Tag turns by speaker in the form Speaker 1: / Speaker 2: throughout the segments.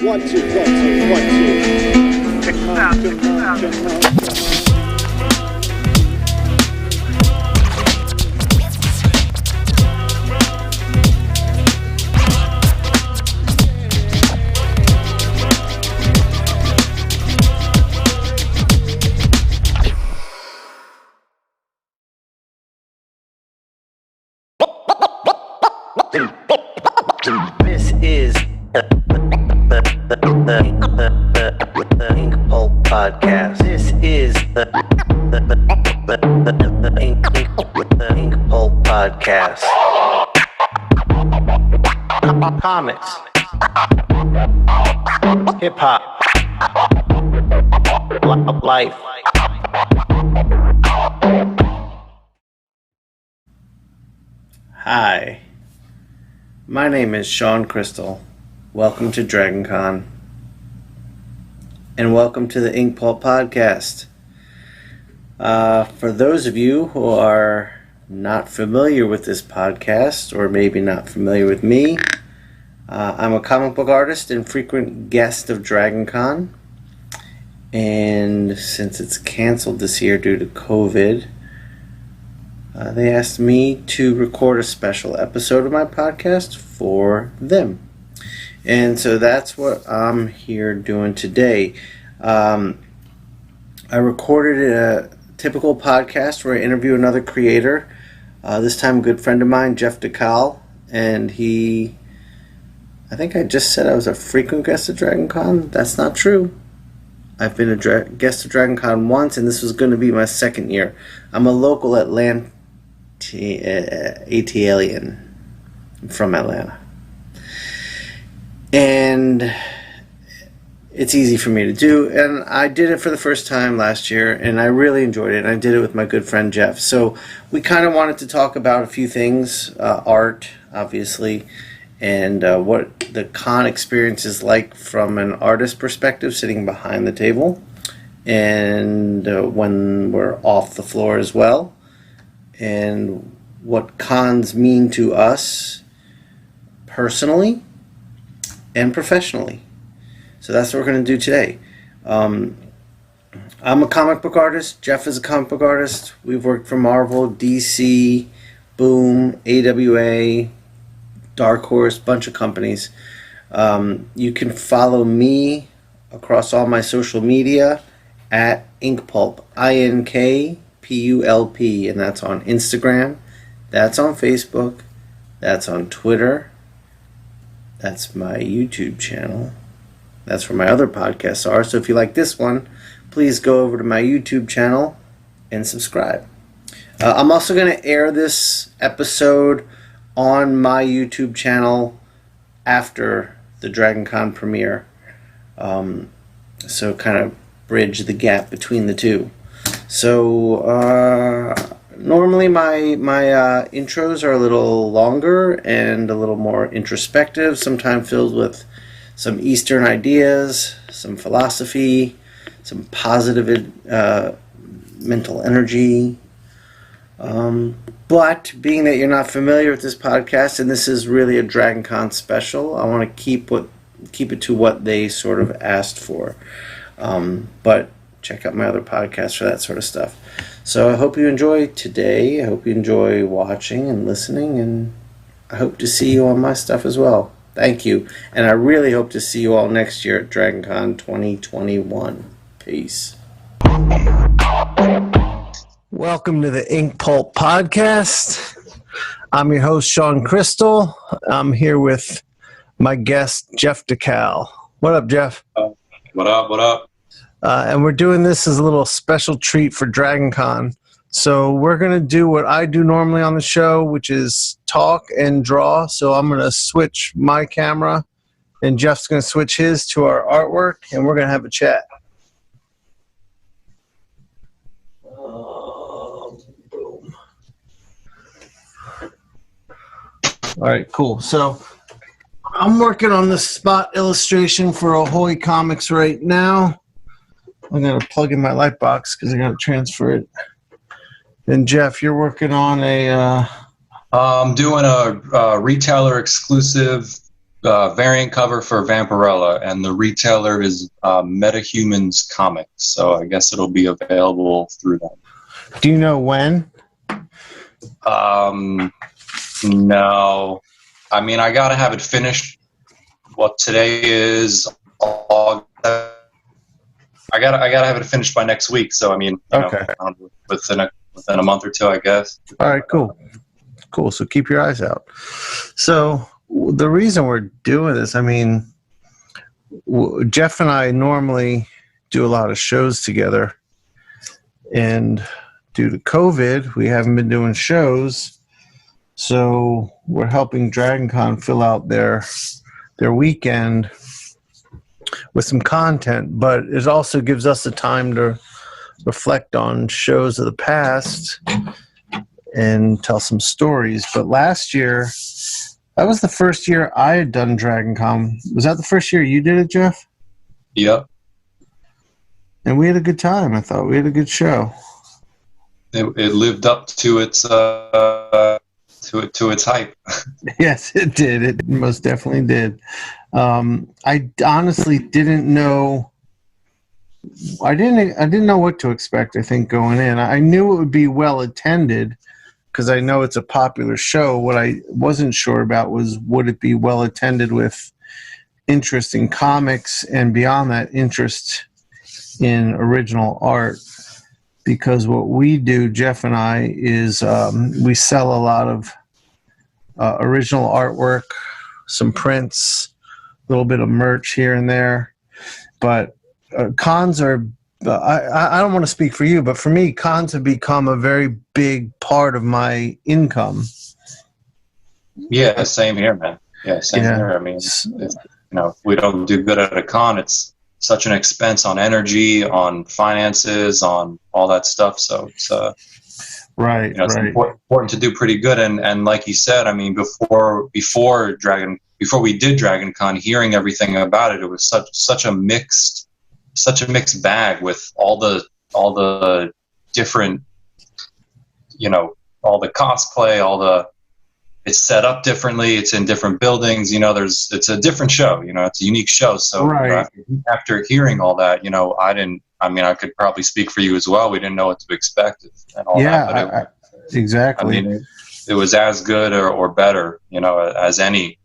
Speaker 1: One, two, one, two, one, two.
Speaker 2: Check this out.
Speaker 3: This is the Inkpulp Podcast. This is the Inkpulp Podcast. Comics, hip hop, life. Hi. My name is Shawn Crystal. Welcome to DragonCon. And welcome to the Inkpulp Podcast. For those of you who are not familiar with this podcast, or maybe not familiar with me, I'm a comic book artist and frequent guest of DragonCon. And since it's canceled this year due to COVID, they asked me to record a special episode of my podcast for them. And so that's what I'm here doing today. I recorded a typical podcast where I interview another creator. This time a good friend of mine, Jeff Dekal. And I think I just said I was a frequent guest of DragonCon. That's not true. I've been a guest of DragonCon once, and this was going to be my second year. I'm a local Atlantean from Atlanta. And it's easy for me to do, and I did it for the first time last year, and I really enjoyed it, and I did it with my good friend Jeff. So we kind of wanted to talk about a few things, art, obviously, and what the con experience is like from an artist perspective, sitting behind the table, and when we're off the floor as well, and what cons mean to us personally and professionally. So that's what we're going to do today. I'm a comic book artist. Jeff is a comic book artist. We've worked for Marvel, DC, Boom, AWA, Dark Horse, bunch of companies. You can follow me across all my social media at Inkpulp, INKPULP, and that's on Instagram, that's on Facebook, that's on Twitter, that's my YouTube channel, that's where my other podcasts are. So if you like this one, please go over to my YouTube channel and subscribe. I'm also going to air this episode on my YouTube channel after the DragonCon premiere. So kind of bridge the gap between the two. So normally my intros are a little longer and a little more introspective, sometimes filled with some Eastern ideas, some philosophy, some positive mental energy. But being that you're not familiar with this podcast, and this is really a DragonCon special, I want to keep it to what they sort of asked for. But check out my other podcasts for that sort of stuff. So I hope you enjoy today. I hope you enjoy watching and listening, and I hope to see you on my stuff as well. Thank you. And I really hope to see you all next year at DragonCon 2021. Peace. Welcome to the Inkpulp Podcast. I'm your host, Shawn Crystal. I'm here with my guest, Jeff Dekal. What up, Jeff?
Speaker 4: What up?
Speaker 3: And we're doing this as a little special treat for DragonCon. So we're going to do what I do normally on the show, which is talk and draw. So I'm going to switch my camera, and Jeff's going to switch his to our artwork, and we're going to have a chat. Boom. All right, cool. So I'm working on the spot illustration for Ahoy Comics right now. I'm going to plug in my light box because I got to transfer it. And Jeff, you're working on a...
Speaker 4: I'm doing a retailer exclusive variant cover for Vampirella, and the retailer is MetaHumans Comics. So I guess it'll be available through them.
Speaker 3: Do you know when?
Speaker 4: No. I mean, I gotta have it finished. Well, today is August. I gotta have it finished by next week. So I mean,
Speaker 3: Okay.
Speaker 4: Within a month or two, I guess.
Speaker 3: All right, cool. So keep your eyes out. So the reason we're doing this, I mean, Jeff and I normally do a lot of shows together, and due to COVID, we haven't been doing shows. So we're helping DragonCon fill out their weekend with some content, but it also gives us the time to reflect on shows of the past and tell some stories. But last year, that was the first year I had done DragonCon. Was that the first year you did it, Jeff?
Speaker 4: Yep.
Speaker 3: And we had a good time. I thought we had a good show.
Speaker 4: It lived up to its its hype.
Speaker 3: Yes, it did. It most definitely did. I honestly didn't know. I didn't know what to expect. I think going in, I knew it would be well attended because I know it's a popular show. What I wasn't sure about was would it be well attended with interest in comics and beyond that, interest in original art. Because what we do, Jeff and I, is we sell a lot of original artwork, some prints, a little bit of merch here and there. But cons are, I don't want to speak for you, but for me, cons have become a very big part of my income.
Speaker 4: Yeah, same here, man. Yeah, same here. I mean, if we don't do good at a con, it's such an expense on energy, on finances, on all that stuff. So it's
Speaker 3: right.
Speaker 4: It's important to do pretty good. And like you said, I mean, before we did DragonCon, hearing everything about it, it was such a mixed bag with all the different, all the cosplay, it's set up differently. It's in different buildings. It's a different show. It's a unique show. So
Speaker 3: right.
Speaker 4: After hearing all that, I could probably speak for you as well. We didn't know what to expect and all that. But
Speaker 3: exactly.
Speaker 4: I mean, it was as good or better, as any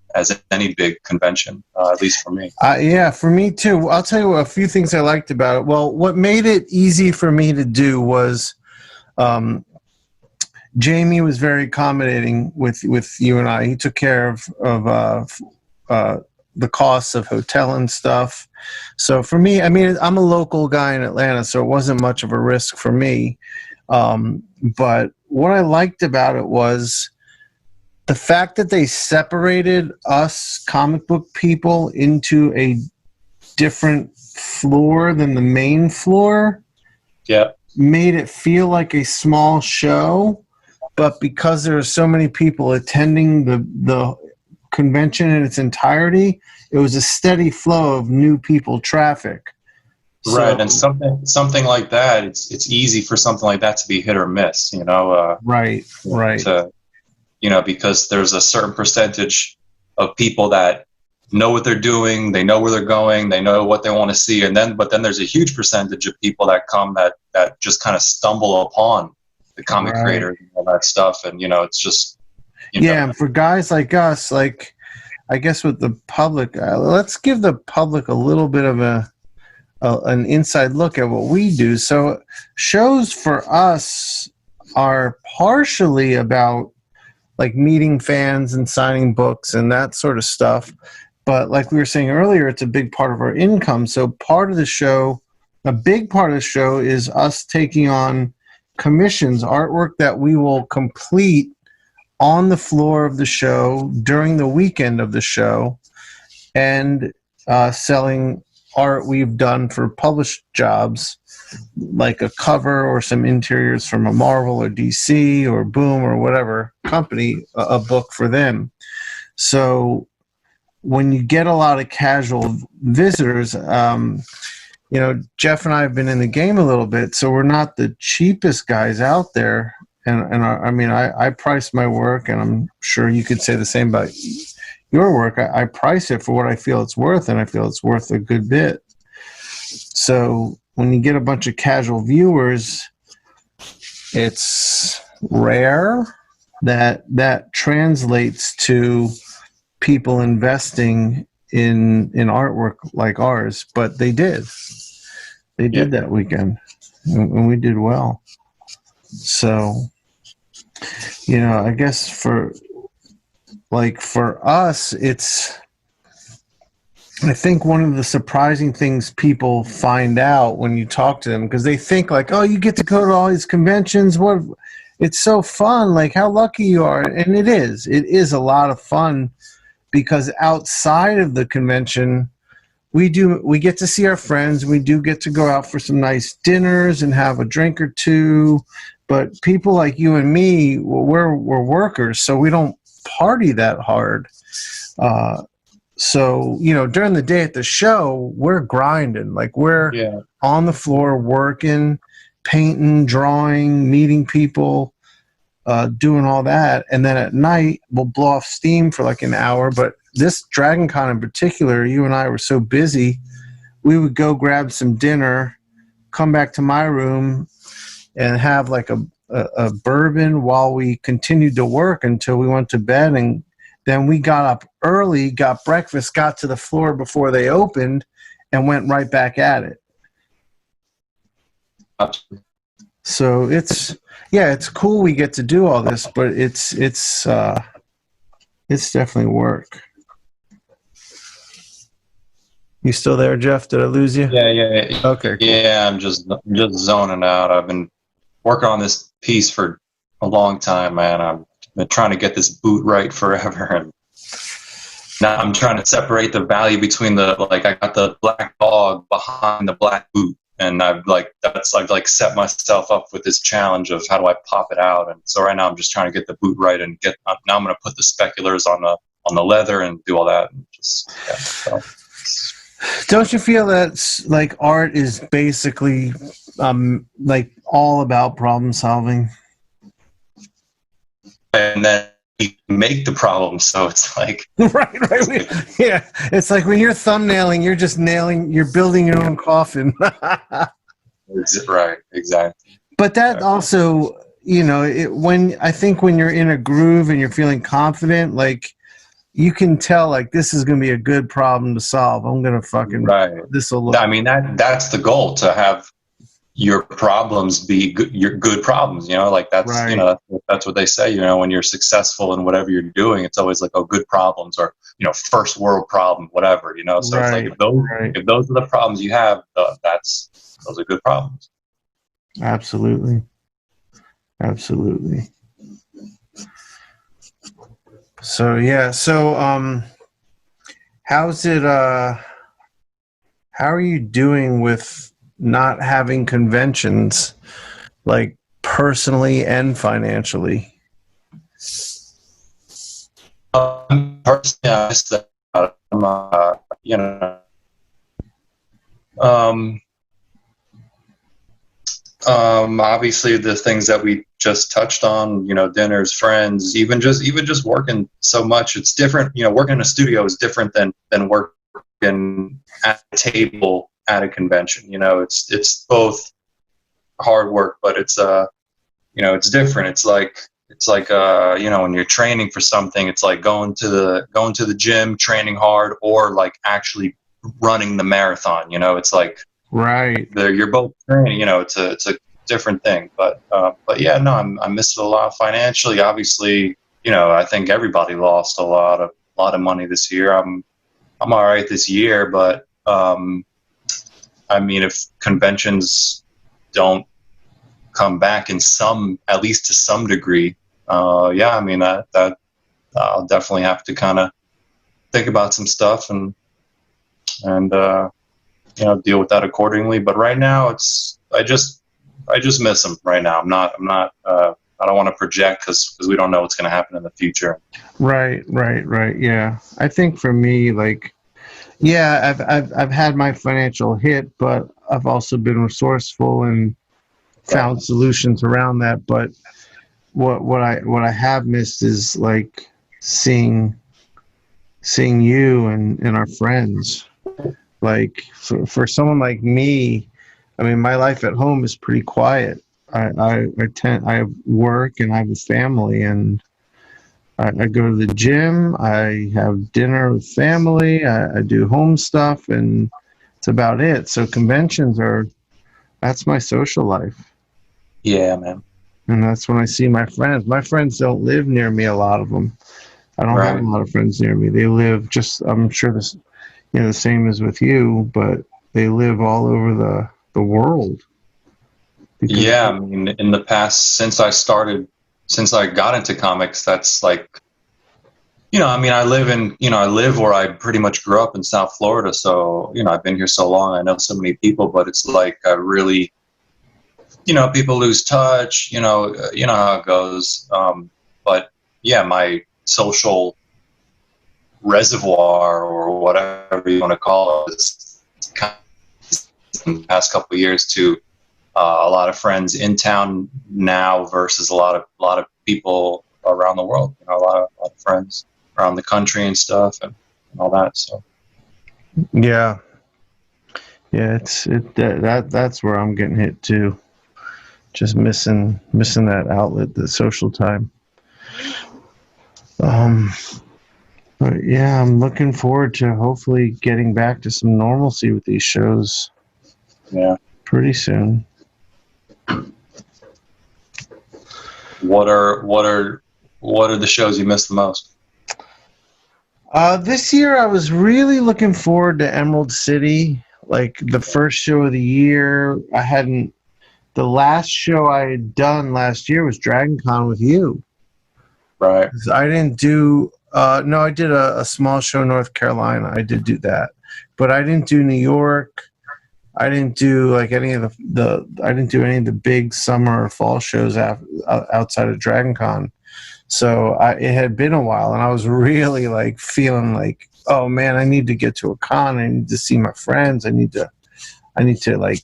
Speaker 4: big convention, at least for me.
Speaker 3: Yeah, for me too. I'll tell you a few things I liked about it. Well, what made it easy for me to do was, Jamie was very accommodating with you and I. He took care of the costs of hotel and stuff. So for me, I mean, I'm a local guy in Atlanta, so it wasn't much of a risk for me. But what I liked about it was the fact that they separated us comic book people into a different floor than the main floor.
Speaker 4: Yeah.
Speaker 3: Made it feel like a small show. But because there are so many people attending the convention in its entirety, it was a steady flow of new people traffic.
Speaker 4: Right, and something like that, it's easy for something like that to be hit or miss,
Speaker 3: Right.
Speaker 4: Because there's a certain percentage of people that know what they're doing, they know where they're going, they know what they want to see, but then there's a huge percentage of people that come that just kind of stumble upon the comic creators and all that stuff, and it's just
Speaker 3: and for guys like us, like I guess with the public, let's give the public a little bit of an inside look at what we do. So shows for us are partially about like meeting fans and signing books and that sort of stuff, but like we were saying earlier, it's a big part of our income. So a big part of the show is us taking on commissions, artwork that we will complete on the floor of the show during the weekend of the show, and selling art we've done for published jobs, like a cover or some interiors from a Marvel or DC or Boom or whatever company, a book for them. So when you get a lot of casual visitors, Jeff and I have been in the game a little bit, so we're not the cheapest guys out there. And I price my work, and I'm sure you could say the same about your work, I price it for what I feel it's worth, and I feel it's worth a good bit. So when you get a bunch of casual viewers, it's rare that translates to people investing in artwork like ours, but they did that weekend, and we did well. So, I guess for us, I think one of the surprising things people find out when you talk to them, because they think like, oh, you get to go to all these conventions, it's so fun, like how lucky you are. And it is a lot of fun, because outside of the convention, we get to see our friends. We do get to go out for some nice dinners and have a drink or two. But people like you and me, we're workers, so we don't party that hard. So, during the day at the show, we're grinding. Like, we're on the floor working, painting, drawing, meeting people, doing all that. And then at night, we'll blow off steam for like an hour. But this DragonCon in particular, you and I were so busy, we would go grab some dinner, come back to my room, and have like a bourbon while we continued to work until we went to bed. And then we got up early, got breakfast, got to the floor before they opened, and went right back at it. So it's cool we get to do all this, but it's definitely work. You still there, Jeff? Did I lose you?
Speaker 4: Yeah.
Speaker 3: Okay. Cool.
Speaker 4: Yeah, I'm just zoning out. I've been working on this piece for a long time, man. I've been trying to get this boot right forever, and now I'm trying to separate the value between I got the black dog behind the black boot, and I've set myself up with this challenge of how do I pop it out. And so right now I'm just trying to get the boot right, and now I'm going to put the speculars on the leather and do all that, and so.
Speaker 3: Don't you feel that like art is basically like all about problem solving?
Speaker 4: And then you make the problem, so it's like
Speaker 3: right. Yeah, it's like when you're thumbnailing, you're building your own coffin.
Speaker 4: Right, exactly.
Speaker 3: But that also, when you're in a groove and you're feeling confident, like you can tell, like, this is going to be a good problem to solve. I'm going to fucking this will look.
Speaker 4: I mean, that's the goal, to have your problems be your good problems, like that's
Speaker 3: right.
Speaker 4: That's what they say, when you're successful in whatever you're doing, it's always like, oh, good problems, or first world problem, whatever, so
Speaker 3: right.
Speaker 4: It's like if those are the problems you have, those are good problems.
Speaker 3: Absolutely. So how's it how are you doing with not having conventions, like personally and financially?
Speaker 4: Personally, I miss that. Obviously the things that we just touched on, dinners, friends, even just working so much, it's different. Working in a studio is different than working at a table at a convention. It's both hard work, but it's it's different. It's like when you're training for something, it's like going to the gym, training hard, or like actually running the marathon. It's like
Speaker 3: right.
Speaker 4: You're both training. It's a different thing. But yeah, no, I miss it a lot financially. Obviously, I think everybody lost a lot of money this year. I'm all right this year, but I mean, if conventions don't come back at least to some degree, I mean that I'll definitely have to kind of think about some stuff and deal with that accordingly. But right now, I just miss them right now. I'm not I don't want to project because we don't know what's going to happen in the future.
Speaker 3: Right. Yeah, I think for me, like, yeah, I've had my financial hit, but I've also been resourceful and found solutions around that. But what I have missed is like seeing seeing you and our friends. Like for someone like me, I mean, my life at home is pretty quiet. I have work and I have a family, and I go to the gym. I have dinner with family. I do home stuff, and it's about it. So conventions that's my social life.
Speaker 4: Yeah, man.
Speaker 3: And that's when I see my friends. My friends don't live near me, a lot of them. I don't have a lot of friends near me. They live I'm sure this, the same as with you, but they live all over the world.
Speaker 4: Yeah, I mean, in the past, since I got into comics, that's like, I mean, I live where I pretty much grew up in South Florida. So, I've been here so long. I know so many people, but it's like I really, people lose touch, you know how it goes. But yeah, my social reservoir, or whatever you want to call it, is kind of in the past couple of years to a lot of friends in town now versus a lot of people around the world. A lot of friends around the country and stuff and all that. So
Speaker 3: yeah, that's where I'm getting hit too. Just missing that outlet, the social time. But yeah, I'm looking forward to hopefully getting back to some normalcy with these shows.
Speaker 4: Yeah,
Speaker 3: pretty soon.
Speaker 4: What are the shows you miss the most?
Speaker 3: This year I was really looking forward to Emerald City. Like the first show of the year, the last show I had done last year was DragonCon with you.
Speaker 4: Right.
Speaker 3: I didn't do, no, I did a small show in North Carolina. I did do that. But I didn't do New York. I didn't do like any of the big summer or fall shows outside of DragonCon. So it had been a while, and I was really like feeling like, oh man, I need to get to a con. I need to see my friends. I need to like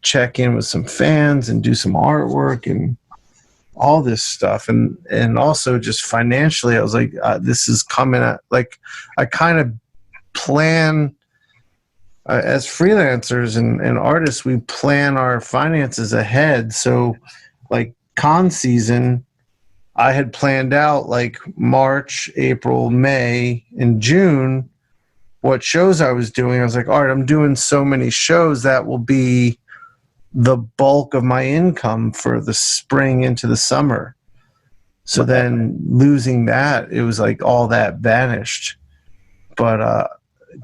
Speaker 3: check in with some fans and do some artwork and all this stuff. And also just financially, I was like, this is coming at, like, I kind of plan as freelancers and artists, we plan our finances ahead. So like con season, I had planned out like March, April, May, and June what shows I was doing. I was like, all right, I'm doing so many shows that will be the bulk of my income for the spring into the summer. So then losing that, it was like all that vanished. But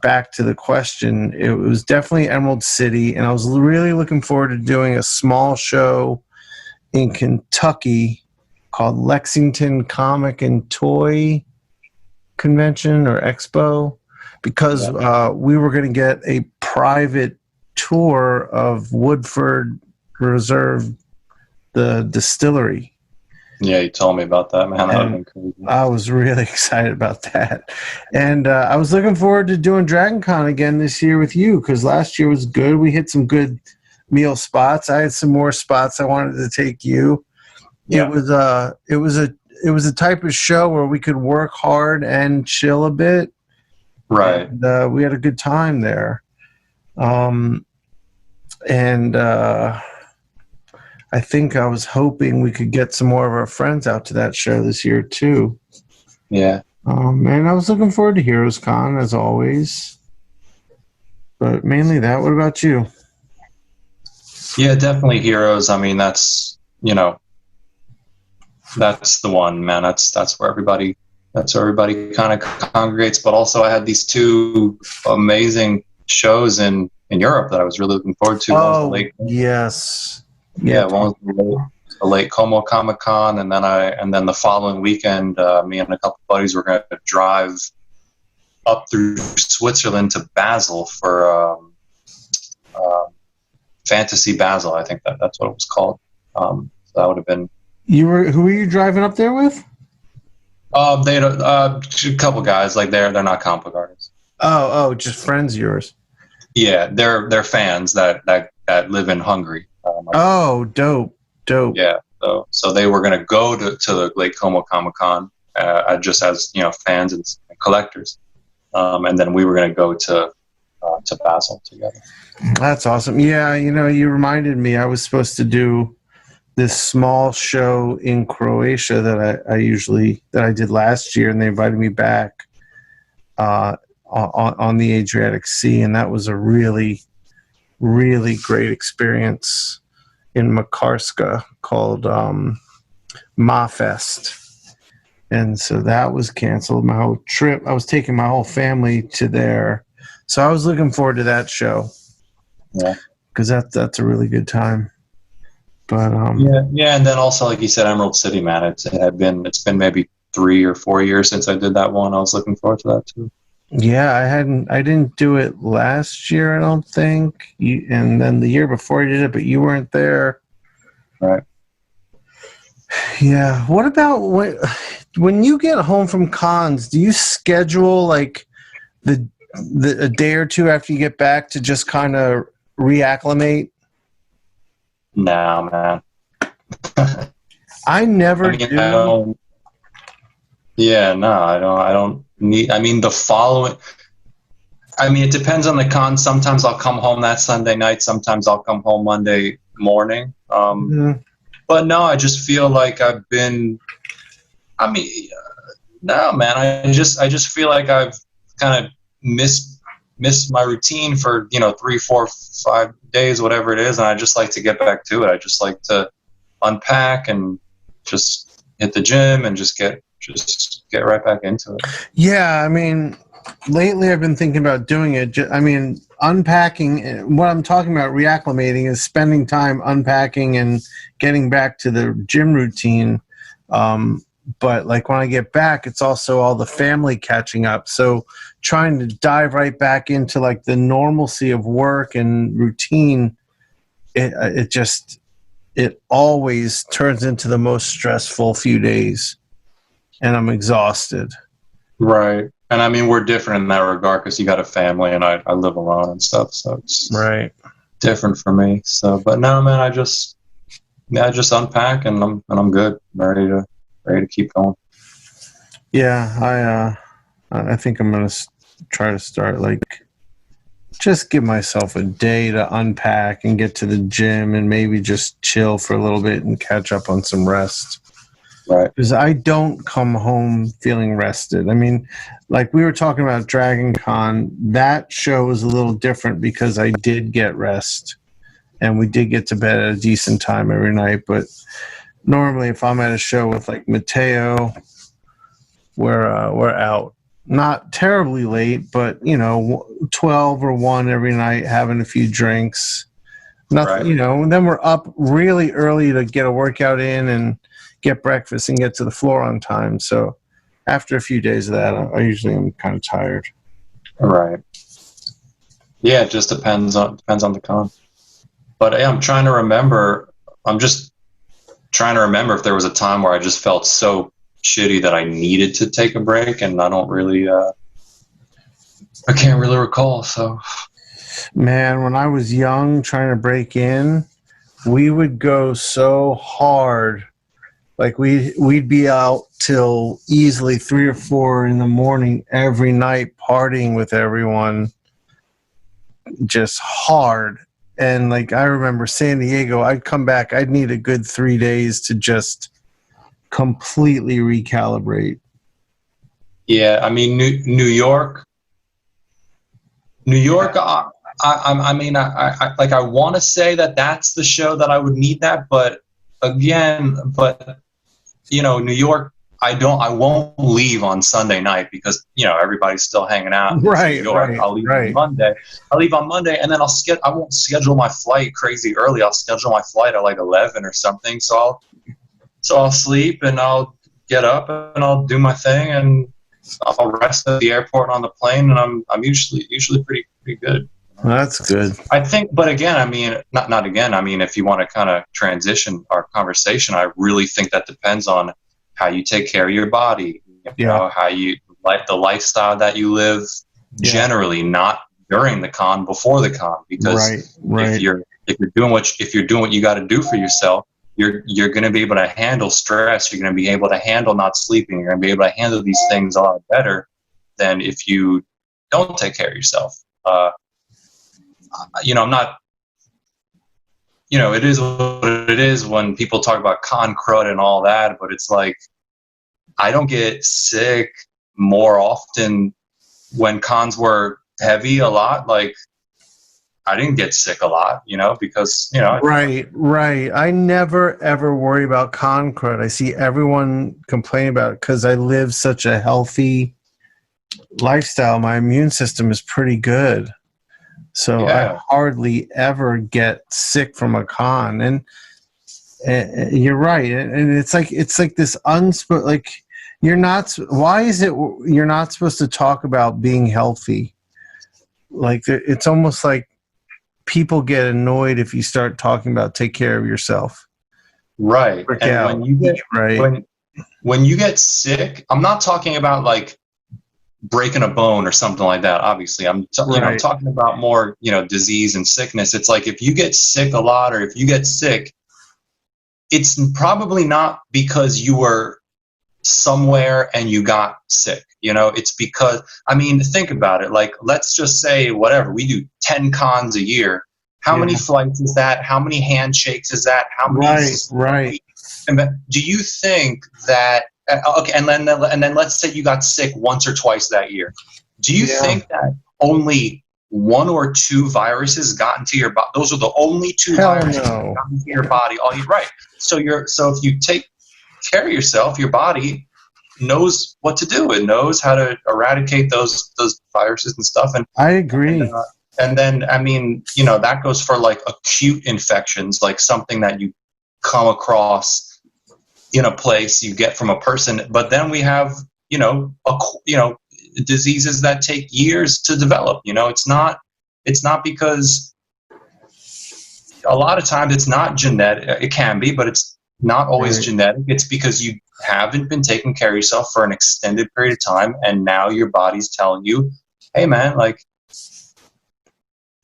Speaker 3: back to the question, it was definitely Emerald City, and I was really looking forward to doing a small show in Kentucky called Lexington Comic and Toy Convention or Expo, because we were going to get a private tour of Woodford Reserve, the distillery.
Speaker 4: Yeah, you told me about that, man. That would have been crazy.
Speaker 3: I was really excited about that. And I was looking forward to doing DragonCon again this year with you, because last year was good. We hit some good meal spots. I had some more spots I wanted to take you. Yeah. It was a type of show where we could work hard and chill a bit.
Speaker 4: Right.
Speaker 3: And, we had a good time there. I think I was hoping we could get some more of our friends out to that show this year too.
Speaker 4: Yeah.
Speaker 3: And I was looking forward to Heroes Con as always. But mainly that. What about you?
Speaker 4: Yeah, definitely Heroes. I mean, that's the one, man. That's where everybody kind of congregates. But also I had these two amazing shows in Europe that I was really looking forward to.
Speaker 3: Oh, yes.
Speaker 4: Yeah, one was the Lake Como Comic Con, and then the following weekend, me and a couple of buddies were going to drive up through Switzerland to Basel for Fantasy Basel. I think that's what it was called. So that would have been.
Speaker 3: Who were you driving up there with?
Speaker 4: They had a couple guys. Like they're not comic book artists.
Speaker 3: Oh, just friends of yours.
Speaker 4: Yeah, they're fans that live in Hungary.
Speaker 3: Dope.
Speaker 4: Yeah, so they were going to go to the Lake Como Comic Con just as fans and collectors. and then we were going to go to Basel together.
Speaker 3: That's awesome. Yeah, you reminded me. I was supposed to do this small show in Croatia that I did last year, and they invited me back on the Adriatic Sea, and that was a really, really great experience in Makarska called Mafest. And so that was canceled. My whole trip, I was taking my whole family to there. So I was looking forward to that show.
Speaker 4: Yeah.
Speaker 3: Because that's a really good time. But
Speaker 4: yeah, and then also, like you said, Emerald City, man, it's been maybe 3 or 4 years since I did that one. I was looking forward to that too.
Speaker 3: Yeah, I didn't do it last year, I don't think. And then the year before you did it, but you weren't there.
Speaker 4: Right.
Speaker 3: Yeah. What about when you get home from cons, do you schedule like a day or two after you get back to just kind of reacclimate?
Speaker 4: No, man.
Speaker 3: I never do.
Speaker 4: Yeah, no, I don't need. I mean, it depends on the con. Sometimes I'll come home that Sunday night. Sometimes I'll come home Monday morning. But no, I just feel like I've been. No, man. I just feel like I've kind of missed my routine for 3, 4, 5 days, whatever it is, and I just like to get back to it. I just like to unpack and just hit the gym and just get right back into it.
Speaker 3: Yeah, I mean, lately I've been thinking about doing it. Unpacking. What I'm talking about reacclimating is spending time unpacking and getting back to the gym routine. But like when I get back, it's also all the family catching up. So trying to dive right back into like the normalcy of work and routine, it always turns into the most stressful few days, and I'm exhausted.
Speaker 4: Right. And I mean, we're different in that regard because you got a family and I live alone and stuff. So it's
Speaker 3: right.
Speaker 4: Different for me. So, but no, man, I just unpack and I'm good. I'm ready to keep going.
Speaker 3: Yeah. I think I'm going to try to start just give myself a day to unpack and get to the gym and maybe just chill for a little bit and catch up on some rest.
Speaker 4: Right.
Speaker 3: Because I don't come home feeling rested. I mean, like we were talking about DragonCon, that show was a little different because I did get rest and we did get to bed at a decent time every night. But normally if I'm at a show with like Mateo, we're out. Not terribly late, but 12 or 1 every night, having a few drinks. Nothing,
Speaker 4: right.
Speaker 3: And then we're up really early to get a workout in and get breakfast and get to the floor on time. So after a few days of that, I usually am kind of tired.
Speaker 4: Right. Yeah, it just depends on the con. But I'm trying to remember. I'm just trying to remember if there was a time where I just felt so shitty that I needed to take a break, and I don't really. I can't really recall. So.
Speaker 3: Man, when I was young, trying to break in, we would go so hard. Like we'd be out till easily 3 or 4 in the morning every night, partying with everyone, just hard. And like I remember San Diego, I'd come back, I'd need a good 3 days to just completely recalibrate.
Speaker 4: Yeah, I mean New York. I want to say that's the show that I would need that, but New York, I won't leave on Sunday night because everybody's still hanging out in New York.
Speaker 3: Right,
Speaker 4: I'll leave on Monday. And then I won't schedule my flight crazy early. I'll schedule my flight at like 11 or something. So I'll sleep and I'll get up and I'll do my thing and I'll rest at the airport on the plane, and I'm usually pretty good.
Speaker 3: That's good.
Speaker 4: I think, but again, I mean, not again. I mean, if you want to kind of transition our conversation, I really think that depends on how you take care of your body, how you like the lifestyle that you live generally, not during the con, before the con, because if you're doing what you got to do for yourself, you're going to be able to handle stress. You're going to be able to handle not sleeping. You're going to be able to handle these things a lot better than if you don't take care of yourself. I'm not, it is what it is when people talk about con crud and all that, but it's like, I don't get sick more often when cons were heavy a lot. Like, I didn't get sick a lot, because,
Speaker 3: Right. I never, ever worry about con crud. I see everyone complain about it because I live such a healthy lifestyle. My immune system is pretty good. So I hardly ever get sick from a con. And you're right. And it's like this why is it you're not supposed to talk about being healthy? Like, it's almost like people get annoyed if you start talking about take care of yourself.
Speaker 4: Right. And when you get sick, I'm not talking about like breaking a bone or something like that. Obviously, I'm talking about more, disease and sickness. It's like, if you get sick a lot, or if you get sick, it's probably not because you were somewhere and you got sick. It's because, think about it. Like, let's just say, whatever, we do 10 cons a year. How many flights is that? How many handshakes is that? How many?
Speaker 3: Right.
Speaker 4: Do you think that, okay, and then let's say you got sick once or twice that year. Do you think that only 1 or 2 viruses got into your body? Those are the only 2 viruses that got into your body. Right. So if you take care of yourself, your body knows what to do. It knows how to eradicate those viruses and stuff. And
Speaker 3: I agree.
Speaker 4: And then, that goes for like acute infections, like something that you come across in a place, you get from a person. But then we have, diseases that take years to develop. It's not because a lot of times it's not genetic. It can be, but it's not always genetic. It's because you haven't been taking care of yourself for an extended period of time, and now your body's telling you, hey man, like, this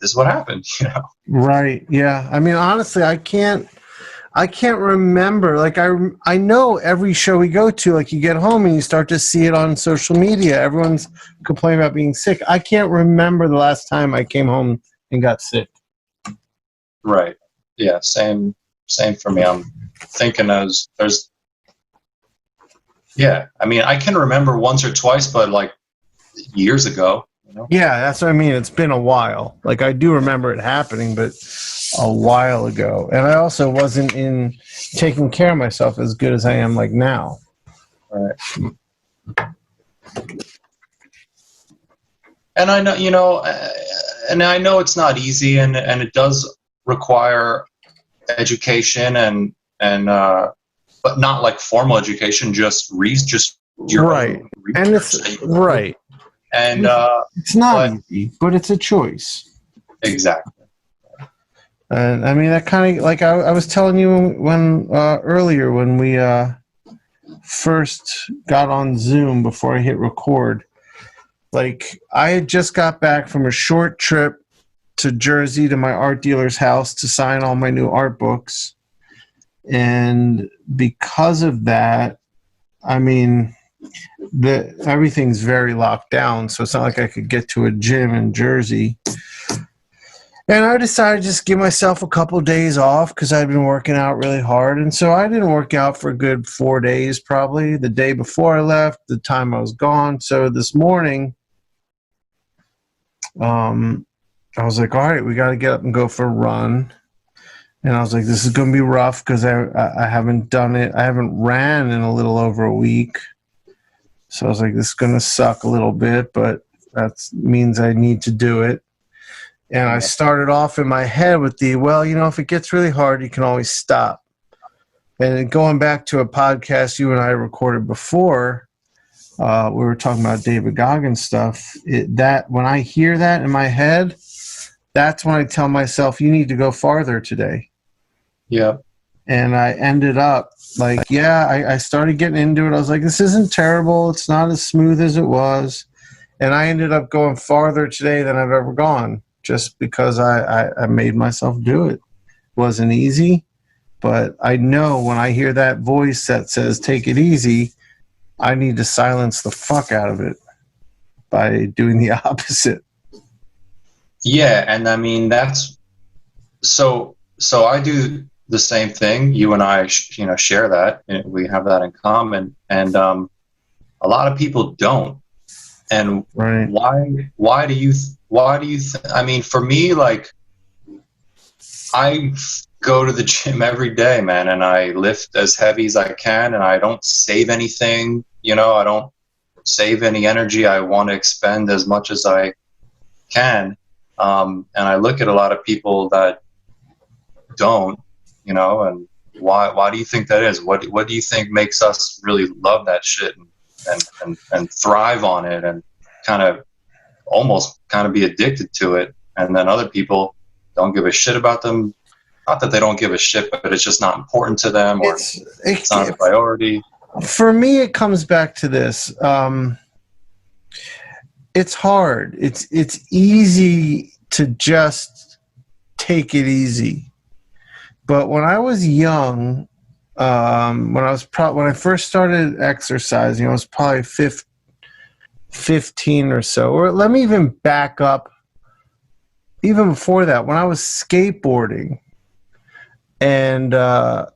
Speaker 4: is what happened,
Speaker 3: Right. Yeah. Honestly, I can't remember. Like, I know every show we go to, like, you get home and you start to see it on social media. Everyone's complaining about being sick. I can't remember the last time I came home and got sick.
Speaker 4: Right. Yeah. Same for me. I'm thinking there's I can remember once or twice, but like years ago.
Speaker 3: Yeah, that's what I mean. It's been a while. Like, I do remember it happening, but a while ago. And I also wasn't in taking care of myself as good as I am like now.
Speaker 4: Right. And I know, and I know it's not easy, and it does require education and but not like formal education, just your
Speaker 3: right. And it's right.
Speaker 4: And
Speaker 3: it's not easy, but it's a choice.
Speaker 4: Exactly.
Speaker 3: And that kind of, like I was telling you when earlier when we first got on Zoom before I hit record, like, I had just got back from a short trip to Jersey to my art dealer's house to sign all my new art books. And because of that, everything's very locked down, so it's not like I could get to a gym in Jersey. And I decided to just give myself a couple days off because I'd been working out really hard. And so I didn't work out for a good 4 days, probably the day before I left, the time I was gone. So this morning, I was like, all right, we got to get up and go for a run. And I was like, this is going to be rough because I haven't done it. I haven't ran in a little over a week. So I was like, this is going to suck a little bit, but that means I need to do it. And I started off in my head with if it gets really hard, you can always stop. And going back to a podcast you and I recorded before, we were talking about David Goggins stuff. When I hear that in my head, that's when I tell myself, you need to go farther today.
Speaker 4: Yeah.
Speaker 3: And I ended up I started getting into it. I was like, this isn't terrible. It's not as smooth as it was. And I ended up going farther today than I've ever gone, just because I made myself do it. It wasn't easy, but I know when I hear that voice that says, take it easy, I need to silence the fuck out of it. by doing the opposite.
Speaker 4: Yeah, and I mean that's so I do the same thing. You and I, share that. We have that in common, and a lot of people don't. And
Speaker 3: Right.
Speaker 4: why do you I mean, for me, like, I go to the gym every day, man, and I lift as heavy as I can, and I don't save anything. I don't save any energy. I want to expend as much as I can. And I look at a lot of people that don't, and why do you think that is? What do you think makes us really love that shit and thrive on it and almost be addicted to it? And then other people don't give a shit about them. Not that they don't give a shit, but it's just not important to them, or it's not a priority.
Speaker 3: For me, it comes back to this. It's hard. It's easy to just take it easy. But when I was young, when I first started exercising, I was probably 15 or so. Or let me even back up. Even before that, when I was skateboarding, and I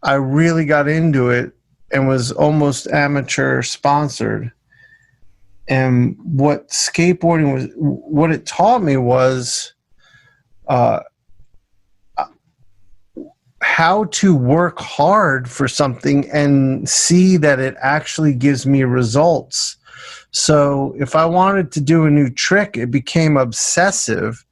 Speaker 3: really got into it and was almost amateur sponsored. And what skateboarding was, what it taught me was how to work hard for something and see that it actually gives me results. So if I wanted to do a new trick, it became obsessive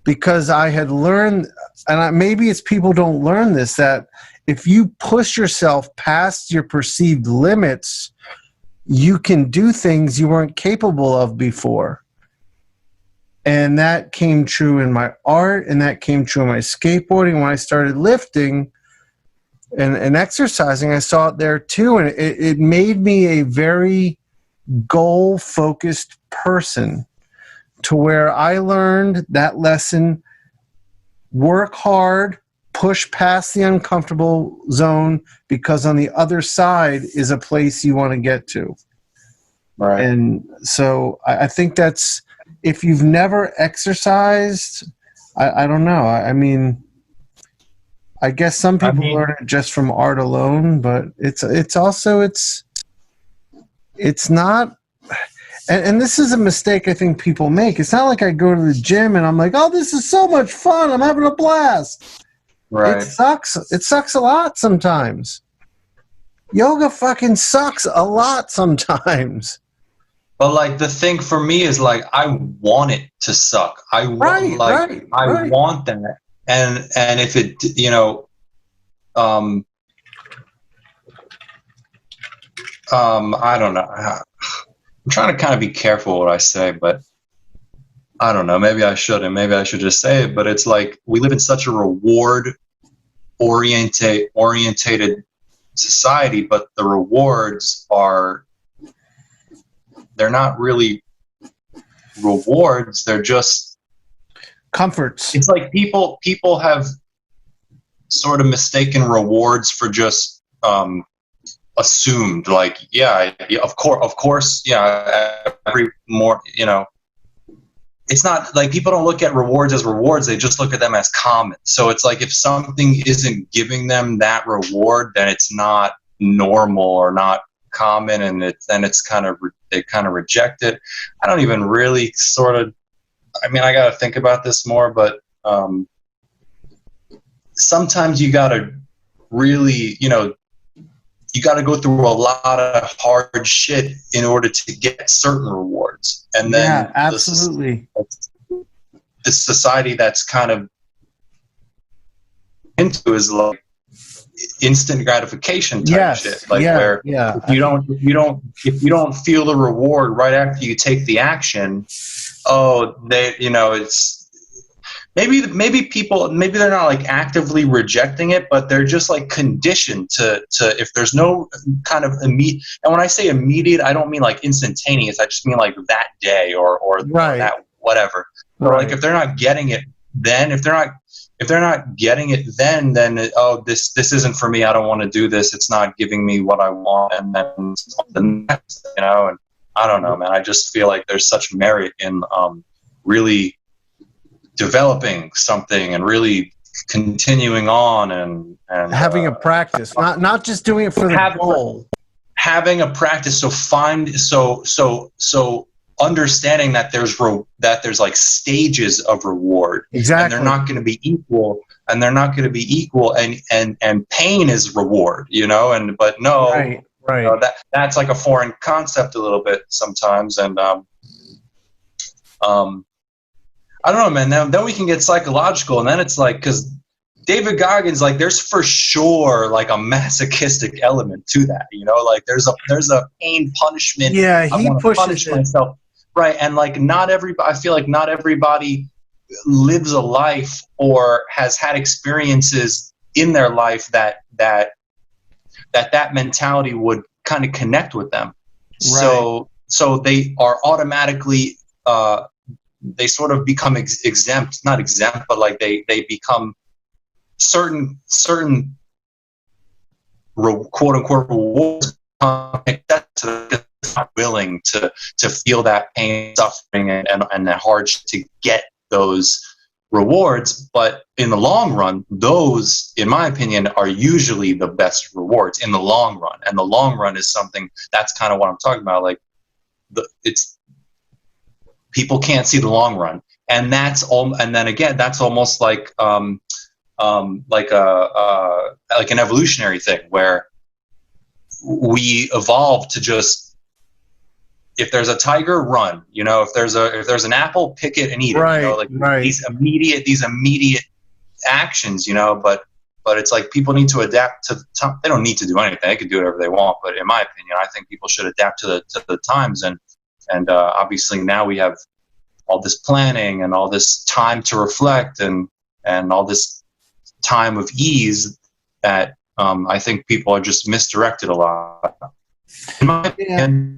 Speaker 3: because I had learned, and maybe it's people don't learn this, that if you push yourself past your perceived limits, you can do things you weren't capable of before. And that came true in my art, and that came true in my skateboarding. When I started lifting and exercising, I saw it there too, and it made me a very goal-focused person, to where I learned that lesson: work hard, push past the uncomfortable zone, because on the other side is a place you want to get to.
Speaker 4: Right.
Speaker 3: And so I think that's, if you've never exercised, I don't know. I mean, I guess some people learn it just from art alone, but it's not. And this is a mistake I think people make. It's not like I go to the gym and I'm like, oh, this is so much fun, I'm having a blast.
Speaker 4: Right.
Speaker 3: It sucks. It sucks a lot sometimes. Yoga fucking sucks a lot sometimes.
Speaker 4: But like, the thing for me is, like, I want it to suck. I want want that. And if it, I don't know. I'm trying to kind of be careful what I say, but I don't know. Maybe I shouldn't. Maybe I should just say it. But it's like, we live in such a reward-orientated society, but the rewards they're not really rewards. They're just
Speaker 3: comforts.
Speaker 4: It's like people have sort of mistaken rewards for just assumed, like, of course, every more, it's not like, people don't look at rewards as rewards, they just look at them as common. So it's like, if something isn't giving them that reward, then it's not normal or not common, and they kind of reject it. I don't even really I got to think about this more, but sometimes you got to really, you got to go through a lot of hard shit in order to get certain rewards. And then
Speaker 3: absolutely.
Speaker 4: This society that's kind of into is like instant gratification type shit. Like, where if you don't feel the reward right after you take the action, it's maybe people, maybe they're not like actively rejecting it, but they're just like conditioned to if there's no kind of immediate, and when I say immediate, I don't mean like instantaneous, I just mean like that day or that whatever. Or like, if they're not getting it then, if they're not getting it then this isn't for me, I don't want to do this, it's not giving me what I want, and then the next, and I don't know, man. I just feel like there's such merit in really developing something and really continuing on and
Speaker 5: having a practice, not just doing it for the goal.
Speaker 4: Having a practice, so understanding that there's like stages of reward,
Speaker 5: exactly,
Speaker 4: and they're not going to be equal, and pain is reward, but no,
Speaker 5: right.
Speaker 4: That's like a foreign concept a little bit sometimes, and I don't know, man. Then we can get psychological, and then it's like, because David Goggins, like, there's for sure like a masochistic element to that, like there's a pain punishment.
Speaker 5: Yeah, he pushes
Speaker 4: myself, right? And like I feel like not everybody lives a life or has had experiences in their life that mentality would kind of connect with them. Right. So they are automatically they sort of become exempt, not exempt, but like they become certain quote unquote rewards, not willing to feel that pain, suffering, and the hardship to get those rewards. But in the long run, those, in my opinion, are usually the best rewards in the long run. And the long run is something that's kind of what I'm talking about. Like it's people can't see the long run, and that's all. And then again, that's almost like an evolutionary thing where we evolved to just, if there's a tiger, run. If there's an apple, pick it and eat it.
Speaker 5: Right.
Speaker 4: These immediate actions. But it's like people need to adapt to the time. They don't need to do anything. They can do whatever they want. But in my opinion, I think people should adapt to the times. And obviously now we have all this planning and all this time to reflect and all this time of ease that I think people are just misdirected a lot. In my opinion,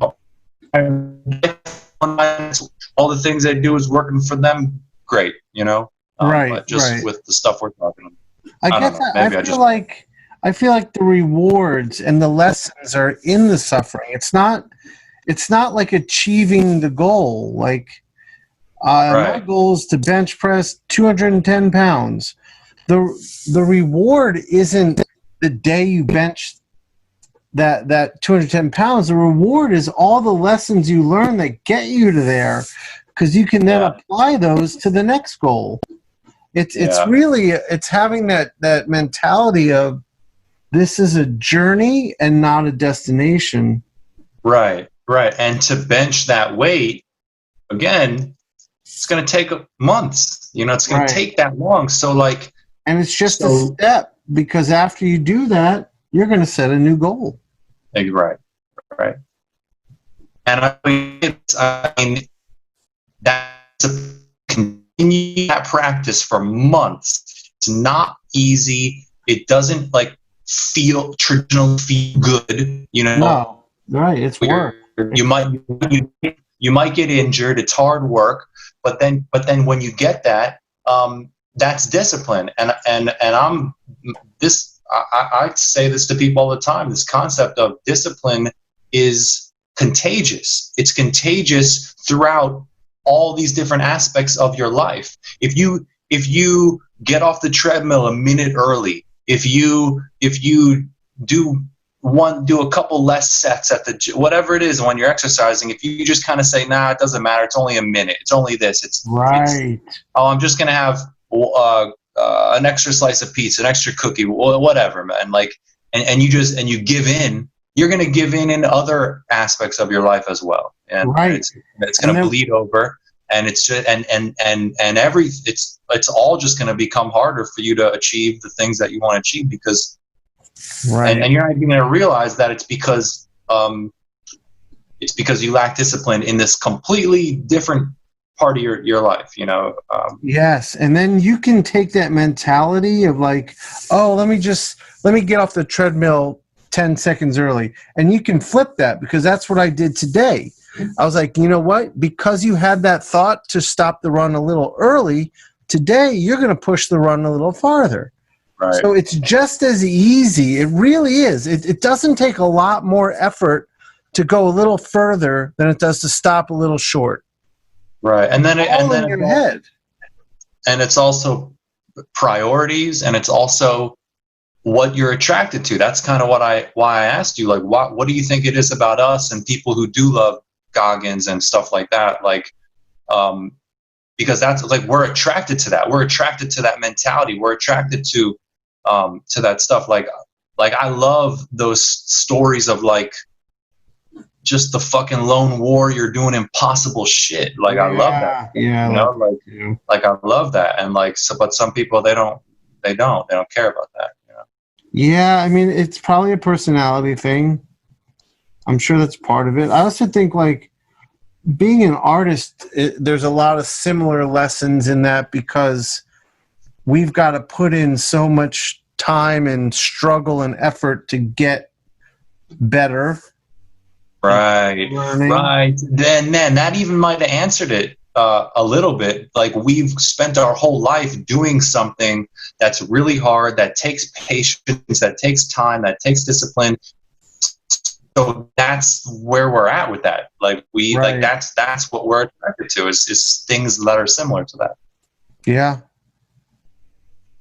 Speaker 4: all the things they do is working for them, great, but just with the stuff we're talking about.
Speaker 5: I feel like the rewards and the lessons are in the suffering. It's not like achieving the goal. Like my goal is to bench press 210 pounds. The reward isn't the day you bench that 210 pounds. The reward is all the lessons you learn that get you to there, because you can then apply those to the next goal. It's really having that mentality of this is a journey and not a destination.
Speaker 4: Right. And to bench that weight, again, it's going to take months. It's going to take that long. So like,
Speaker 5: and it's just a step, because after you do that, you're going to set a new goal.
Speaker 4: Right. And I mean that's a continue that practice for months. It's not easy. It doesn't like feel good.
Speaker 5: No, right. It's work.
Speaker 4: You might get injured. It's hard work. But then when you get that, that's discipline. And I'm this. I say this to people all the time. This concept of discipline is contagious. It's contagious throughout all these different aspects of your life. If you get off the treadmill a minute early, if you do a couple less sets at the whatever it is when you're exercising, if you just kind of say, nah, it doesn't matter, it's only a minute, it's only this, I'm just gonna have an extra slice of pizza, an extra cookie, whatever, man. Like, and you give in. You're going to give in other aspects of your life as well, and it's going to bleed over, and it's just it's all just going to become harder for you to achieve the things that you want to achieve, because and you're not even going to realize that it's because you lack discipline in this completely different part of your life,
Speaker 5: Yes, and then you can take that mentality of like, oh, let me get off the treadmill 10 seconds early, and you can flip that, because that's what I did today. I was like, you know what? Because you had that thought to stop the run a little early, today you're going to push the run a little farther.
Speaker 4: Right.
Speaker 5: So it's just as easy. It really is. It doesn't take a lot more effort to go a little further than it does to stop a little short.
Speaker 4: Right. And then
Speaker 5: All in your head.
Speaker 4: And it's also priorities, and it's also what you're attracted to. That's kind of why I asked you, like, what do you think it is about us and people who do love Goggins and stuff like that? Like, because that's like, we're attracted to that. We're attracted to that mentality. We're attracted to that stuff. Like I love those stories of like just the fucking lone warrior doing impossible shit. Like, I love that.
Speaker 5: Yeah.
Speaker 4: You know, like I love that. And like, so, but some people, they don't care about that. You know?
Speaker 5: Yeah. I mean, it's probably a personality thing. I'm sure that's part of it. I also think like being an artist, there's a lot of similar lessons in that, because we've got to put in so much time and struggle and effort to get better.
Speaker 4: Right. Then that even might have answered it a little bit. Like, we've spent our whole life doing something that's really hard, that takes patience, that takes time, that takes discipline. So that's where we're at with that. Like, like that's what we're attracted to is things that are similar to that.
Speaker 5: Yeah.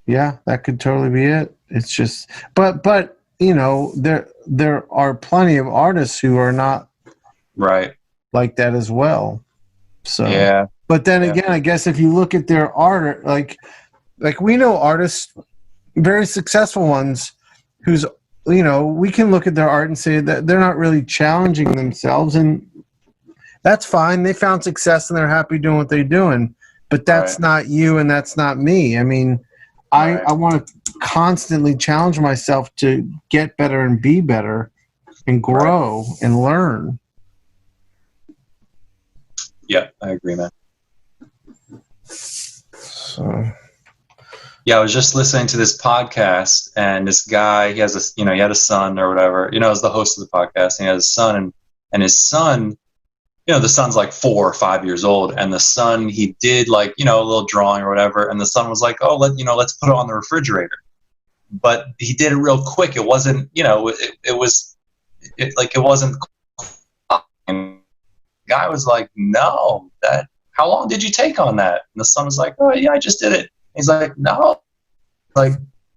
Speaker 5: Yeah, that could totally be it. It's just, but you know, there are plenty of artists who are not
Speaker 4: right
Speaker 5: like that as well. So
Speaker 4: yeah.
Speaker 5: But then again, I guess if you look at their art, like we know artists, very successful ones, who's, you know, we can look at their art and say that they're not really challenging themselves, and that's fine. They found success and they're happy doing what they're doing. But that's not you, and that's not me. I mean, I want to constantly challenge myself to get better and be better and grow and learn.
Speaker 4: Yeah, I agree, man.
Speaker 5: So.
Speaker 4: Yeah, I was just listening to this podcast, and this guy, he had a son or whatever, you know, as the host of the podcast, and he has a son, and his son, you know, the son's like 4 or 5 years old, and the son, he did like, you know, a little drawing or whatever, and the son was like, oh, let's put it on the refrigerator. But he did it real quick. It wasn't, you know, it wasn't. And the guy was like, no, how long did you take on that? And the son was like, oh yeah, I just did it. He's like, no,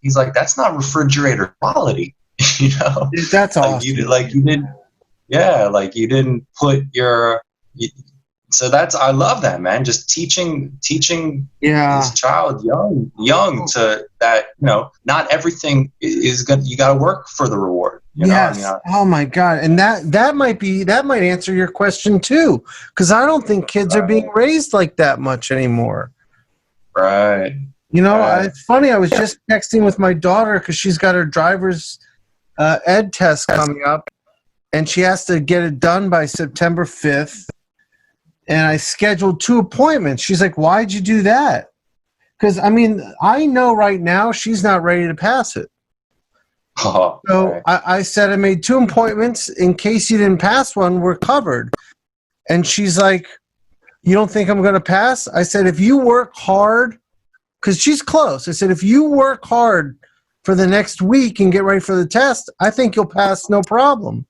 Speaker 4: he's like, that's not refrigerator quality, you know.
Speaker 5: That's awesome.
Speaker 4: You didn't put your. So I love that, man. Just teaching this child young to that, you know, not everything is good. You got to work for the reward. You know?
Speaker 5: Yes. I mean, oh my God. And that might answer your question too, because I don't think kids are being raised like that much anymore.
Speaker 4: Right.
Speaker 5: You know, it's funny. I was just texting with my daughter because she's got her driver's ed test coming up, and she has to get it done by September 5th. And I scheduled 2 appointments. She's like, why'd you do that? Because, I mean, I know right now she's not ready to pass it.
Speaker 4: Oh,
Speaker 5: so
Speaker 4: right.
Speaker 5: I said I made 2 appointments. In case you didn't pass one, we're covered. And she's like, you don't think I'm going to pass? I said, if you work hard, because she's close. I said, if you work hard for the next week and get ready for the test, I think you'll pass no problem.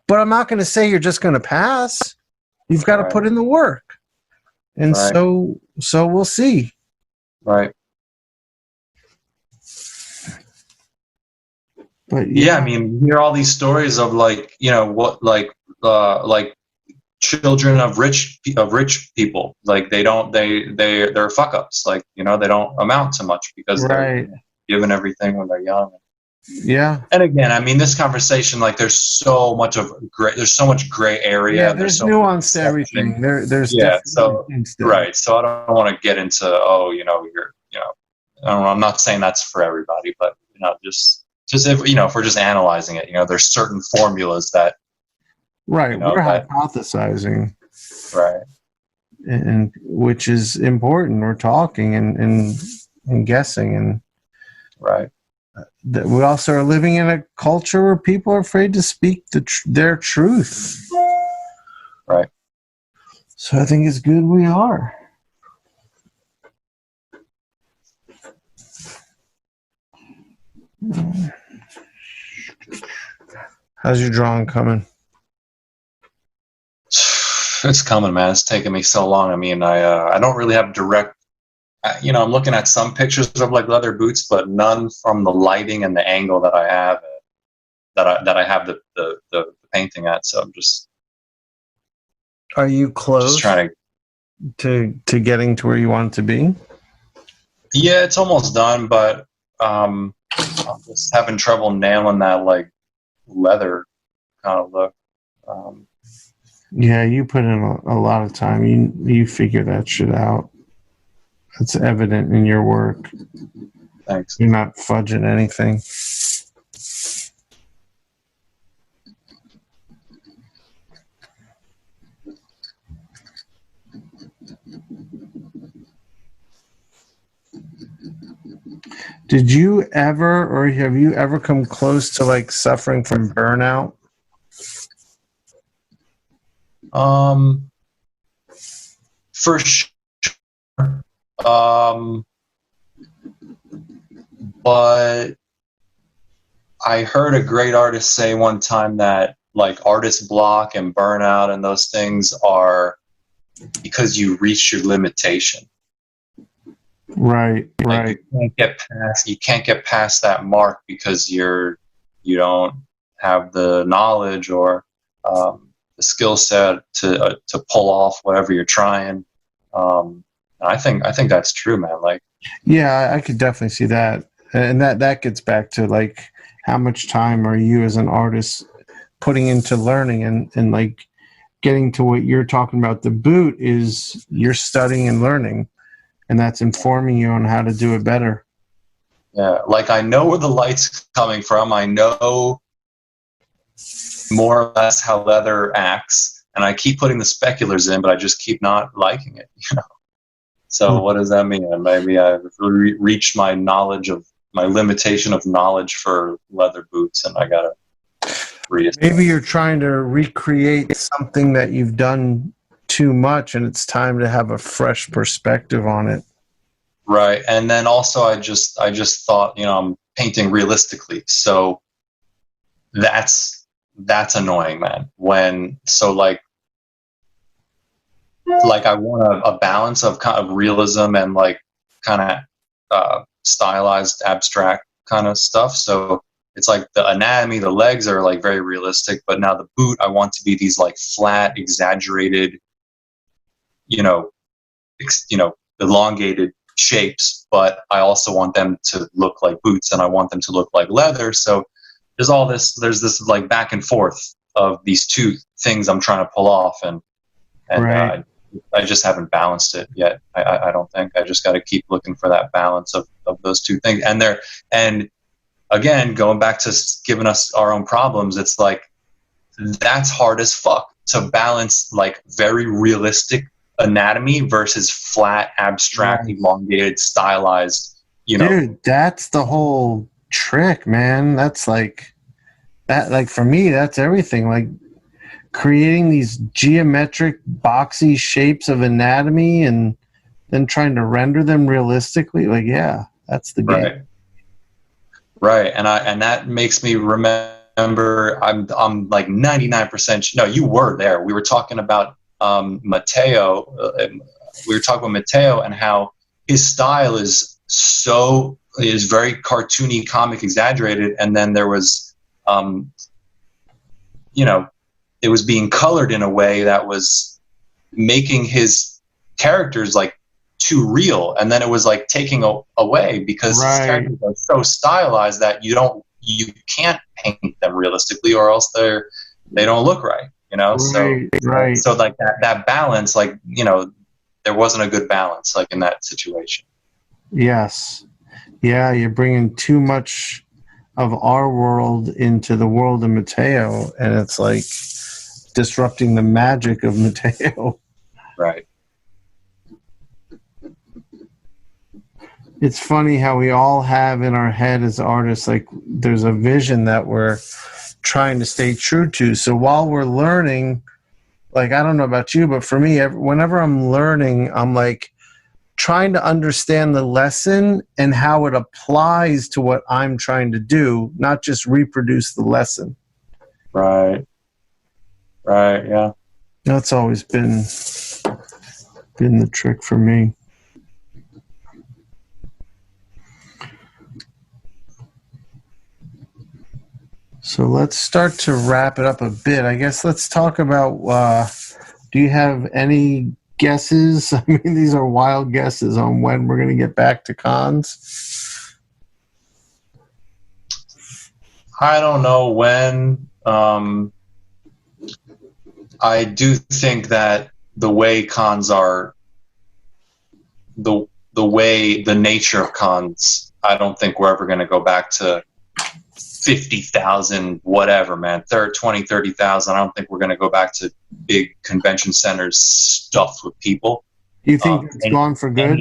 Speaker 5: But I'm not going to say you're just going to pass. You've got to put in the work. And so we'll see.
Speaker 4: Right.
Speaker 5: But
Speaker 4: yeah, I mean, you hear all these stories of like, you know, what like children of rich people, like they're fuck ups, like, you know, they don't amount to much because they're given everything when they're young.
Speaker 5: Yeah.
Speaker 4: And again, I mean, this conversation, like, there's so much gray area.
Speaker 5: Yeah, there's nuance to everything. There's
Speaker 4: so right. So I don't want to get into I don't know, I'm not saying that's for everybody, but you know, just if, you know, if we're just analyzing it, you know, there's certain formulas that.
Speaker 5: Right,
Speaker 4: you know,
Speaker 5: we're hypothesizing.
Speaker 4: Right.
Speaker 5: And which is important. We're talking and guessing, and
Speaker 4: right.
Speaker 5: We also are living in a culture where people are afraid to speak their truth.
Speaker 4: Right.
Speaker 5: So I think it's good we are. How's your drawing coming?
Speaker 4: It's coming, man. It's taking me so long. I mean, I don't really have direct. I'm looking at some pictures of like leather boots, but none from the lighting and the angle that I have that I have the painting at. So I'm just.
Speaker 5: Are you close
Speaker 4: Just trying
Speaker 5: to getting to where you want to be?
Speaker 4: Yeah, it's almost done, but I'm just having trouble nailing that like leather kind of look.
Speaker 5: Yeah, you put in a lot of time. You figure that shit out. It's evident in your work.
Speaker 4: Thanks.
Speaker 5: You're not fudging anything. Did you ever, or have you ever come close to like suffering from burnout?
Speaker 4: For sure. But I heard a great artist say one time that like artist block and burnout and those things are because you reach your limitation.
Speaker 5: Right,
Speaker 4: Like
Speaker 5: right.
Speaker 4: you can't get past that mark because you don't have the knowledge or the skill set to pull off whatever you're trying. I think that's true, man. Like,
Speaker 5: Yeah, I could definitely see that. And that gets back to like how much time are you as an artist putting into learning and like getting to what you're talking about. The boot is you're studying and learning, and that's informing you on how to do it better.
Speaker 4: yeah, like I know where the light's coming from. I know more or less how leather acts, and I keep putting the speculars in, but I just keep not liking it, So what does that mean? Maybe I've reached my limitation of knowledge for leather boots, and I gotta reassess.
Speaker 5: Maybe you're trying to recreate something that you've done too much, and it's time to have a fresh perspective on it.
Speaker 4: Right, and then also I just thought, I'm painting realistically, so that's annoying, man. Like I want a balance of kind of realism and like kind of stylized abstract kind of stuff. So it's like the anatomy, the legs are like very realistic, but now the boot I want to be these like flat, exaggerated, elongated shapes, but I also want them to look like boots and I want them to look like leather. So there's this like back and forth of these two things I'm trying to pull off, and
Speaker 5: Right.
Speaker 4: I just haven't balanced it yet. I don't think. I just got to keep looking for that balance of those two things. And again, going back to giving us our own problems, it's like that's hard as fuck to balance like very realistic anatomy versus flat, abstract, elongated, stylized.
Speaker 5: Dude, that's the whole trick, man. That's like that. Like for me, that's everything. Like creating these geometric, boxy shapes of anatomy and then trying to render them realistically. Like, yeah, that's the game.
Speaker 4: Right, and that makes me remember. I'm like 99%. No, you were there. We were talking about Mateo. We were talking about Mateo and how his style is very cartoony, comic, exaggerated, and then there was, it was being colored in a way that was making his characters like too real, and then it was like taking away because his characters are so stylized that you can't paint them realistically, or else they don't look right. So like that balance, like there wasn't a good balance like in that situation.
Speaker 5: Yes, yeah, you're bringing too much of our world into the world of Mateo, and it's like disrupting the magic of Mateo.
Speaker 4: Right.
Speaker 5: It's funny how we all have in our head as artists, like there's a vision that we're trying to stay true to. So while we're learning, like I don't know about you, but for me, whenever I'm learning, I'm like trying to understand the lesson and how it applies to what I'm trying to do, not just reproduce the lesson.
Speaker 4: Right. Yeah.
Speaker 5: That's always been the trick for me. So let's start to wrap it up a bit. I guess let's talk about, do you have any guesses? I mean, these are wild guesses on when we're going to get back to cons.
Speaker 4: I don't know when. I do think that the way cons are, the way, the nature of cons, I don't think we're ever going to go back to 50,000, whatever, man, 20, 30,000. I don't think we're going to go back to big convention centers stuffed with people.
Speaker 5: You think it's gone for good?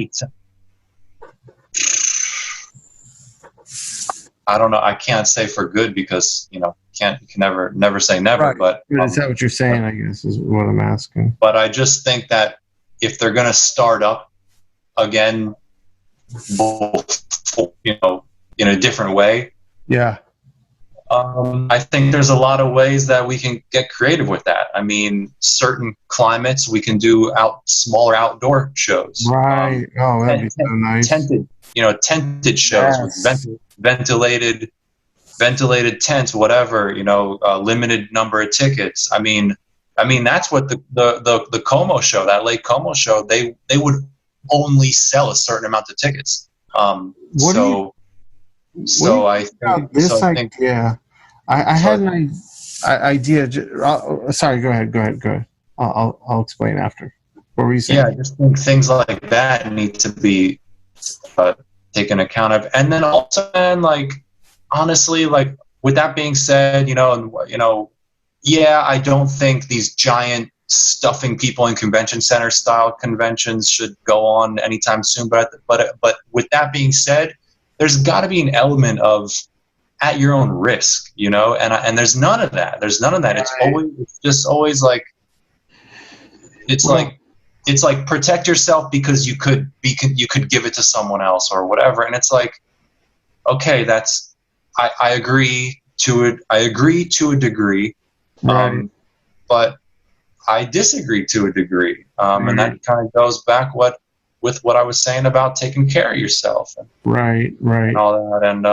Speaker 4: I don't know. I can't say for good because, you can never say never.
Speaker 5: Right.
Speaker 4: But
Speaker 5: is that what you're saying? I guess is what I'm asking.
Speaker 4: But I just think that if they're going to start up again, in a different way.
Speaker 5: Yeah.
Speaker 4: I think there's a lot of ways that we can get creative with that. I mean, certain climates we can do smaller outdoor shows.
Speaker 5: Right. That'd be so nice.
Speaker 4: Tented shows with ventilated tents, whatever. Limited number of tickets. I mean that's what the Como show, that Lake Como show, they would only sell a certain amount of tickets. I think
Speaker 5: I had an idea. Sorry, go ahead. I'll explain after. What were you saying?
Speaker 4: Yeah, I just think things like that need to be taken account of. And then also, honestly, with that being said, I don't think these giant stuffing people in convention center style conventions should go on anytime soon. But with that being said, there's got to be an element of at your own risk, and there's none of that. It's always like protect yourself because you could give it to someone else or whatever. And it's like, okay, I agree to it. I agree to a degree,
Speaker 5: right.
Speaker 4: But I disagree to a degree. And that kind of goes back with what I was saying about taking care of yourself.
Speaker 5: Right.
Speaker 4: And all that. And,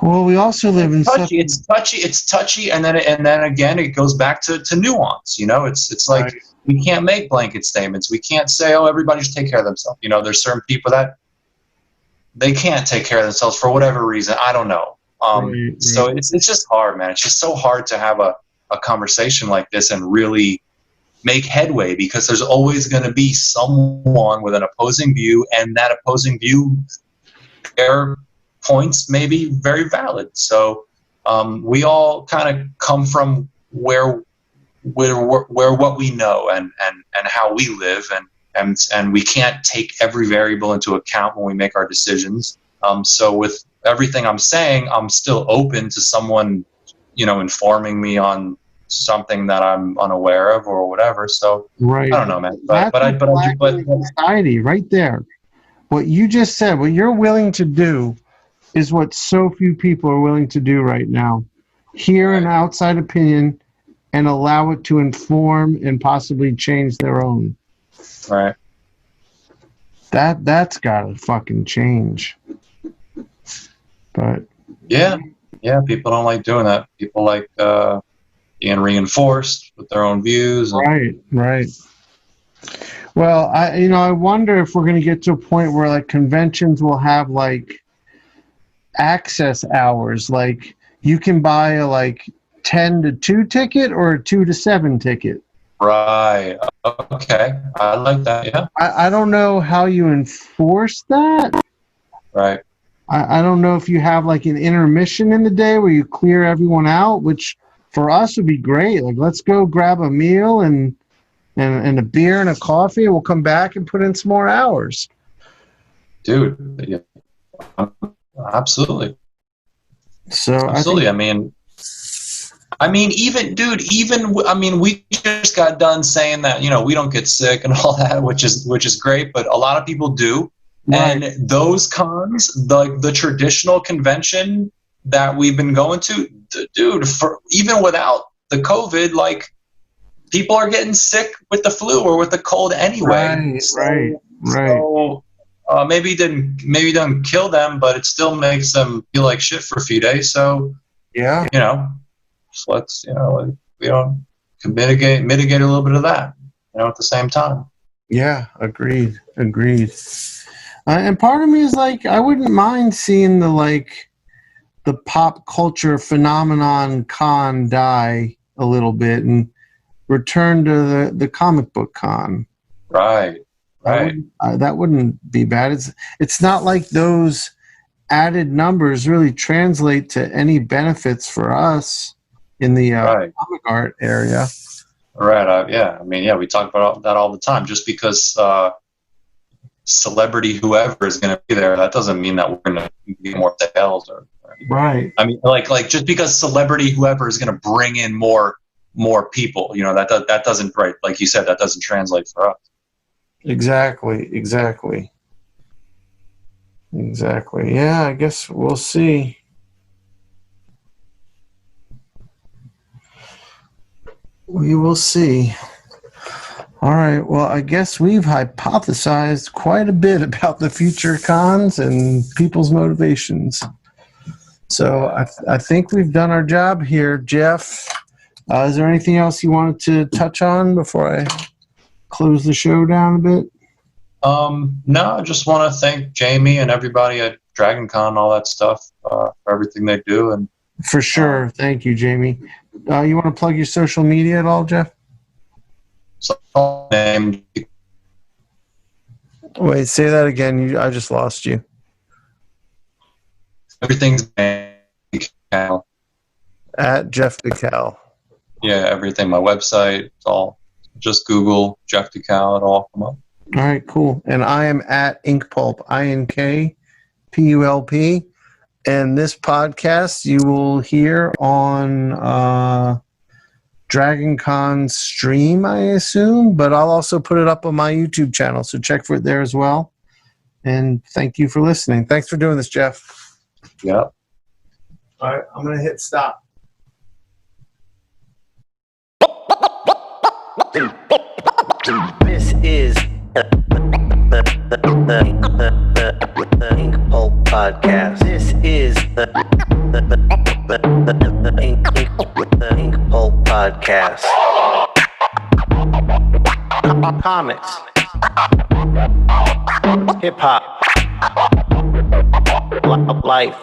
Speaker 5: well, we also live in
Speaker 4: it's touchy. And then again, it goes back to nuance, it's like, right. We can't make blanket statements. We can't say, everybody should take care of themselves. There's certain people that they can't take care of themselves for whatever reason. I don't know.
Speaker 5: Right.
Speaker 4: So it's just hard, man. It's just so hard to have a conversation like this and really make headway, because there's always going to be someone with an opposing view, and that opposing view, their points may be very valid. So we all kind of come from where what we know and how we live, and we can't take every variable into account when we make our decisions. So with everything I'm saying, I'm still open to someone, informing me on something that I'm unaware of or whatever. So
Speaker 5: right.
Speaker 4: I don't know, man. But
Speaker 5: society right there. What you just said, what you're willing to do is what so few people are willing to do right now. Hear an outside opinion and allow it to inform and possibly change their own.
Speaker 4: Right.
Speaker 5: That's gotta fucking change. But
Speaker 4: yeah, people don't like doing that. People like being reinforced with their own views.
Speaker 5: Right. Well, I wonder if we're going to get to a point where conventions will have access hours, you can buy a 10 to 2 ticket or a 2 to 7 ticket.
Speaker 4: Right. Okay. I like that. Yeah.
Speaker 5: I don't know how you enforce that.
Speaker 4: Right.
Speaker 5: I don't know if you have an intermission in the day where you clear everyone out, which for us would be great. Let's go grab a meal and a beer and a coffee, and we'll come back and put in some more hours.
Speaker 4: Dude, yeah. Absolutely.
Speaker 5: So
Speaker 4: absolutely. We just got done saying that, we don't get sick and all that, which is great, but a lot of people do. Right. And those cons, the traditional convention that we've been going to, dude, for even without the COVID, people are getting sick with the flu or with the cold anyway.
Speaker 5: Right.
Speaker 4: So maybe it doesn't kill them, but it still makes them feel like shit for a few days. So
Speaker 5: Yeah.
Speaker 4: Just let's we don't mitigate a little bit of that, at the same time.
Speaker 5: Yeah, agreed. And part of me is like, I wouldn't mind seeing the pop culture phenomenon con die a little bit and return to the comic book con.
Speaker 4: Right.
Speaker 5: That wouldn't be bad. It's not like those added numbers really translate to any benefits for us in the comic art area.
Speaker 4: Right. We talk about that all the time. Just because celebrity whoever is going to be there, that doesn't mean that we're going to get more sales or
Speaker 5: right.
Speaker 4: I mean, like just because celebrity whoever is going to bring in more people, that doesn't, right? Like you said, that doesn't translate for us.
Speaker 5: Exactly. Yeah, I guess we'll see. We will see. All right. Well, I guess we've hypothesized quite a bit about the future cons and people's motivations. So I think we've done our job here, Jeff. Is there anything else you wanted to touch on before I close the show down a bit?
Speaker 4: No, I just want to thank Jamie and everybody at DragonCon and all that stuff for everything they do. And
Speaker 5: for sure. Thank you, Jamie. You want to plug your social media at all, Jeff? Wait, say that again. I just lost you.
Speaker 4: Everything's Dekal.
Speaker 5: At Jeff Dekal.
Speaker 4: Yeah, everything. My website. It's all. Just Google Jeff Dekal. It'll all come up.
Speaker 5: All right, cool. And I am at Inkpulp, INKPULP. And this podcast you will hear on DragonCon stream, I assume. But I'll also put it up on my YouTube channel, so check for it there as well. And thank you for listening. Thanks for doing this, Jeff.
Speaker 4: Yep.
Speaker 5: All right, I'm going to hit stop.
Speaker 3: This is the Inkpulp Podcast. This is the Inkpulp Podcast. Comics, hip hop, life.